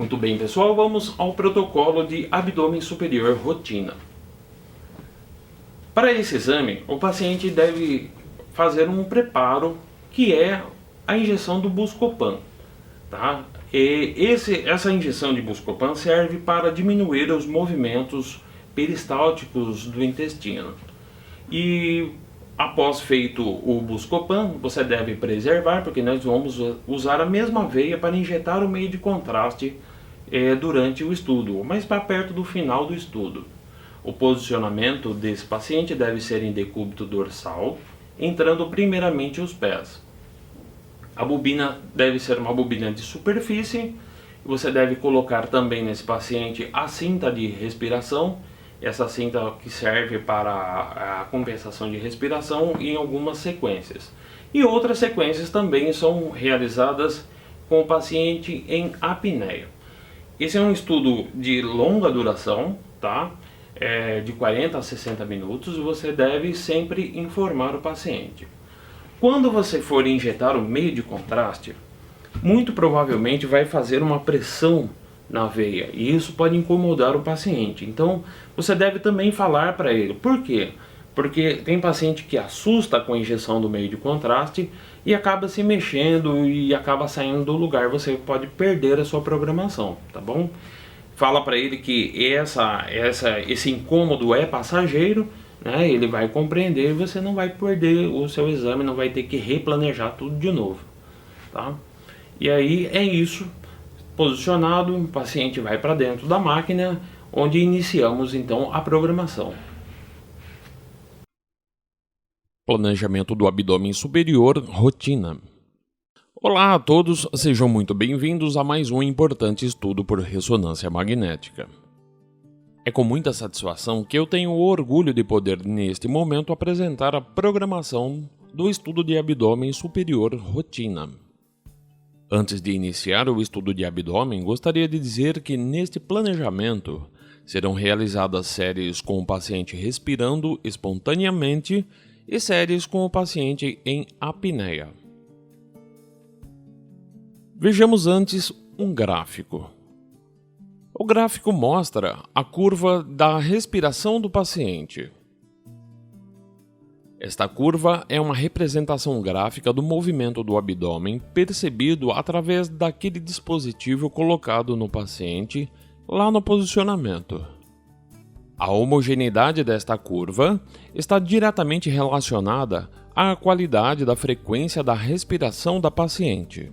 Muito bem, pessoal, vamos ao protocolo de abdômen superior rotina. Para esse exame, o paciente deve fazer um preparo que é a injeção do Buscopan. Tá? Essa injeção de Buscopan serve para diminuir os movimentos peristálticos do intestino. E após feito o Buscopan, você deve preservar, porque nós vamos usar a mesma veia para injetar o meio de contraste durante o estudo, mas para perto do final do estudo. O posicionamento desse paciente deve ser em decúbito dorsal, entrando primeiramente os pés. A bobina deve ser uma bobina de superfície. Você deve colocar também nesse paciente a cinta de respiração, essa cinta que serve para a compensação de respiração em algumas sequências. E outras sequências também são realizadas com o paciente em apneia. Esse é um estudo de longa duração, tá? De 40 a 60 minutos, e você deve sempre informar o paciente. Quando você for injetar o meio de contraste, muito provavelmente vai fazer uma pressão na veia, e isso pode incomodar o paciente. Então, você deve também falar para ele. Por quê? Porque tem paciente que assusta com a injeção do meio de contraste e acaba se mexendo e acaba saindo do lugar. Você pode perder a sua programação, tá bom? Fala para ele que esse incômodo é passageiro, né? Ele vai compreender e você não vai perder o seu exame, não vai ter que replanejar tudo de novo, tá? E aí é isso. Posicionado, o paciente vai para dentro da máquina, onde iniciamos então a programação. Planejamento do abdômen superior, rotina. Olá a todos, sejam muito bem-vindos a mais um importante estudo por ressonância magnética. É com muita satisfação que eu tenho o orgulho de poder, neste momento, apresentar a programação do estudo de abdômen superior rotina. Antes de iniciar o estudo de abdômen, gostaria de dizer que neste planejamento serão realizadas séries com o paciente respirando espontaneamente e séries com o paciente em apneia. Vejamos antes um gráfico. O gráfico mostra a curva da respiração do paciente. Esta curva é uma representação gráfica do movimento do abdômen percebido através daquele dispositivo colocado no paciente lá no posicionamento. A homogeneidade desta curva está diretamente relacionada à qualidade da frequência da respiração da paciente.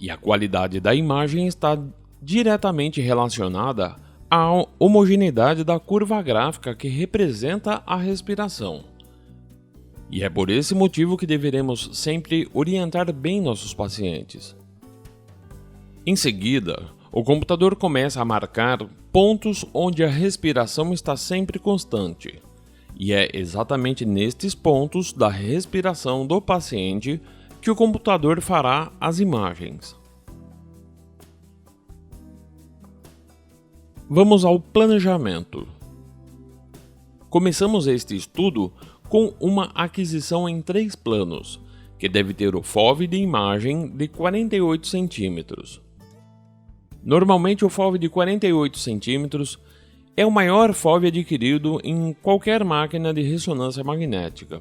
E a qualidade da imagem está diretamente relacionada à homogeneidade da curva gráfica que representa a respiração. E é por esse motivo que deveremos sempre orientar bem nossos pacientes. Em seguida, o computador começa a marcar pontos onde a respiração está sempre constante. E é exatamente nestes pontos da respiração do paciente que o computador fará as imagens. Vamos ao planejamento. Começamos este estudo com uma aquisição em 3 planos, que deve ter o FOV de imagem de 48 cm. Normalmente o FOV de 48 cm é o maior FOV adquirido em qualquer máquina de ressonância magnética.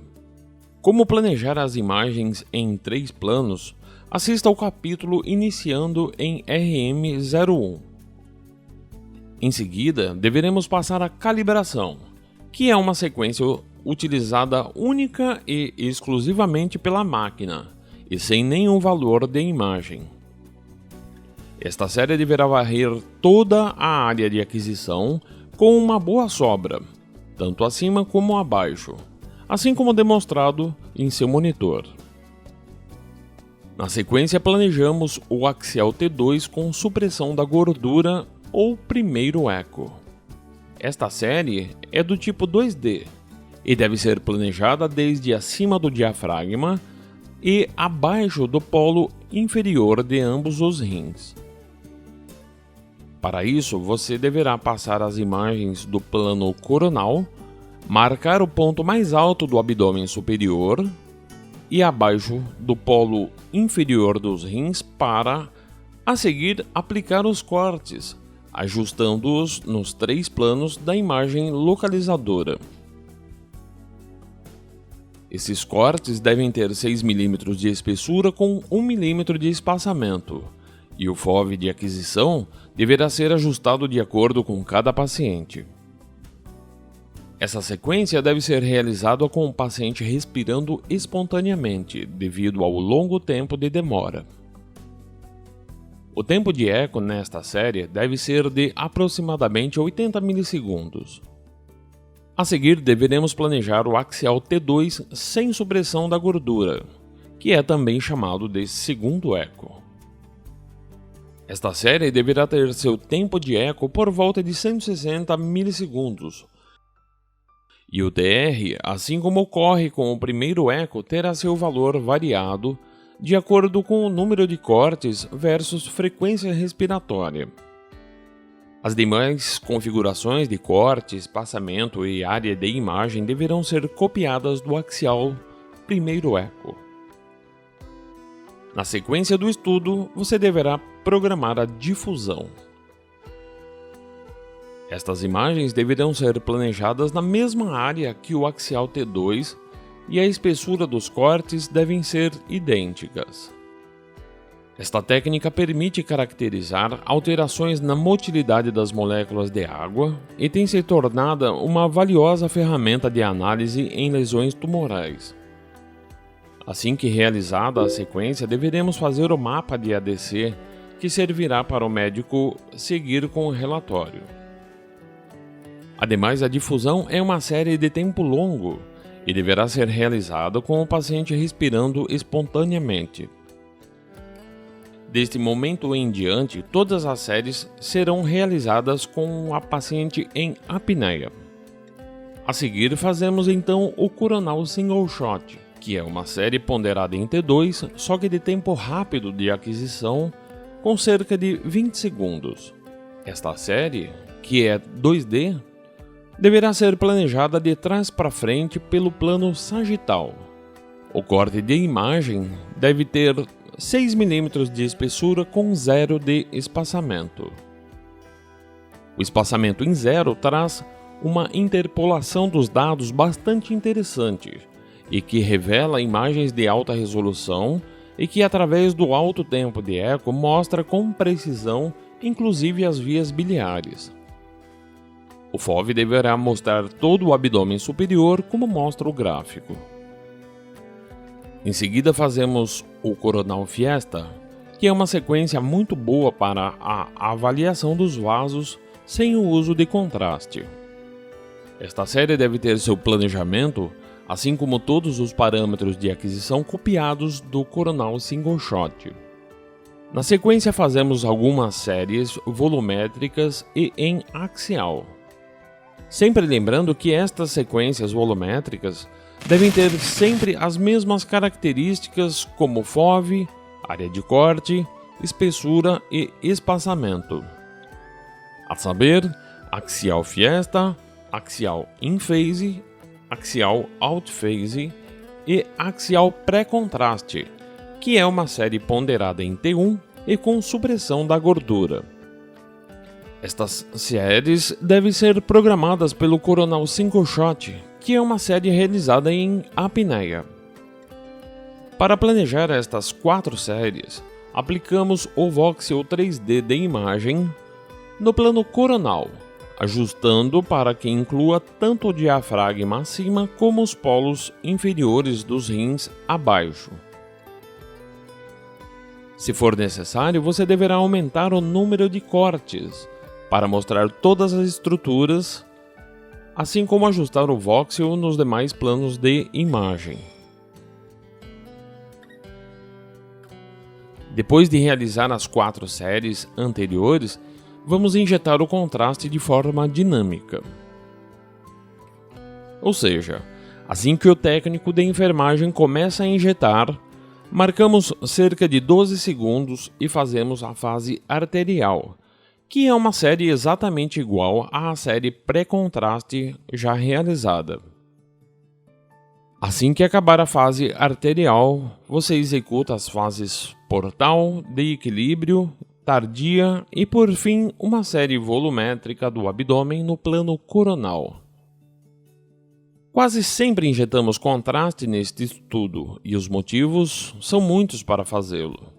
Como planejar as imagens em 3 planos, assista ao capítulo iniciando em RM01. Em seguida, deveremos passar a calibração, que é uma sequência utilizada única e exclusivamente pela máquina, e sem nenhum valor de imagem. Esta série deverá varrer toda a área de aquisição com uma boa sobra, tanto acima como abaixo, assim como demonstrado em seu monitor. Na sequência, planejamos o axial T2 com supressão da gordura ou primeiro eco. Esta série é do tipo 2D e deve ser planejada desde acima do diafragma e abaixo do polo inferior de ambos os rins. Para isso, você deverá passar as imagens do plano coronal, marcar o ponto mais alto do abdômen superior e abaixo do polo inferior dos rins para A seguir, aplicar os cortes, ajustando-os nos 3 planos da imagem localizadora. Esses cortes devem ter 6 mm de espessura com 1 mm de espaçamento, e o FOV de aquisição deverá ser ajustado de acordo com cada paciente. Essa sequência deve ser realizada com o paciente respirando espontaneamente, devido ao longo tempo de demora. O tempo de eco nesta série deve ser de aproximadamente 80 milissegundos. A seguir, deveremos planejar o axial T2 sem supressão da gordura, que é também chamado de segundo eco. Esta série deverá ter seu tempo de eco por volta de 160 milissegundos, e o TR, assim como ocorre com o primeiro eco, terá seu valor variado de acordo com o número de cortes versus frequência respiratória. As demais configurações de corte, espaçamento e área de imagem deverão ser copiadas do axial primeiro eco. Na sequência do estudo, você deverá programar a difusão. Estas imagens deverão ser planejadas na mesma área que o axial T2 e a espessura dos cortes devem ser idênticas. Esta técnica permite caracterizar alterações na motilidade das moléculas de água e tem se tornado uma valiosa ferramenta de análise em lesões tumorais. Assim que realizada a sequência, deveremos fazer o mapa de ADC, que servirá para o médico seguir com o relatório. Ademais, a difusão é uma série de tempo longo e deverá ser realizada com o paciente respirando espontaneamente. Deste momento em diante, todas as séries serão realizadas com a paciente em apneia. A seguir, fazemos então o Coronal Single Shot, que é uma série ponderada em T2, só que de tempo rápido de aquisição, com cerca de 20 segundos. Esta série, que é 2D, deverá ser planejada de trás para frente pelo plano sagital. O corte de imagem deve ter 6 mm de espessura com 0 de espaçamento. O espaçamento em 0 traz uma interpolação dos dados bastante interessante e que revela imagens de alta resolução e que, através do alto tempo de eco, mostra com precisão inclusive as vias biliares. O FOV deverá mostrar todo o abdômen superior, como mostra o gráfico. Em seguida, fazemos o Coronal Fiesta, que é uma sequência muito boa para a avaliação dos vasos sem o uso de contraste. Esta série deve ter seu planejamento, assim como todos os parâmetros de aquisição copiados do Coronal Single Shot. Na sequência, fazemos algumas séries volumétricas e em axial. Sempre lembrando que estas sequências volumétricas devem ter sempre as mesmas características como FOV, área de corte, espessura e espaçamento. A saber, axial Fiesta, axial In Phase, axial Out Phase e axial pré-contraste, que é uma série ponderada em T1 e com supressão da gordura. Estas séries devem ser programadas pelo Coronal Single Shot, que é uma série realizada em apneia. Para planejar estas 4 séries, aplicamos o voxel 3D de imagem no plano coronal, ajustando para que inclua tanto o diafragma acima como os polos inferiores dos rins abaixo. Se for necessário, você deverá aumentar o número de cortes para mostrar todas as estruturas, assim como ajustar o voxel nos demais planos de imagem. Depois de realizar as 4 séries anteriores, vamos injetar o contraste de forma dinâmica. Ou seja, assim que o técnico de enfermagem começa a injetar, marcamos cerca de 12 segundos e fazemos a fase arterial, que é uma série exatamente igual à série pré-contraste já realizada. Assim que acabar a fase arterial, você executa as fases portal, de equilíbrio, tardia e, por fim, uma série volumétrica do abdômen no plano coronal. Quase sempre injetamos contraste neste estudo e os motivos são muitos para fazê-lo.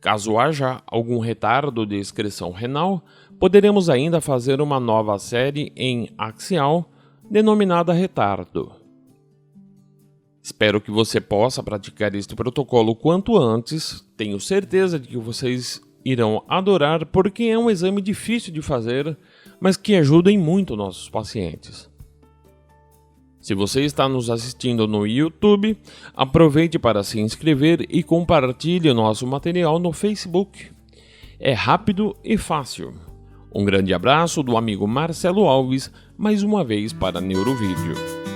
Caso haja algum retardo de excreção renal, poderemos ainda fazer uma nova série em axial, denominada retardo. Espero que você possa praticar este protocolo quanto antes. Tenho certeza de que vocês irão adorar, porque é um exame difícil de fazer, mas que ajuda em muito nossos pacientes. Se você está nos assistindo no YouTube, aproveite para se inscrever e compartilhe o nosso material no Facebook. É rápido e fácil. Um grande abraço do amigo Marcelo Alves, mais uma vez para Neurovídeo.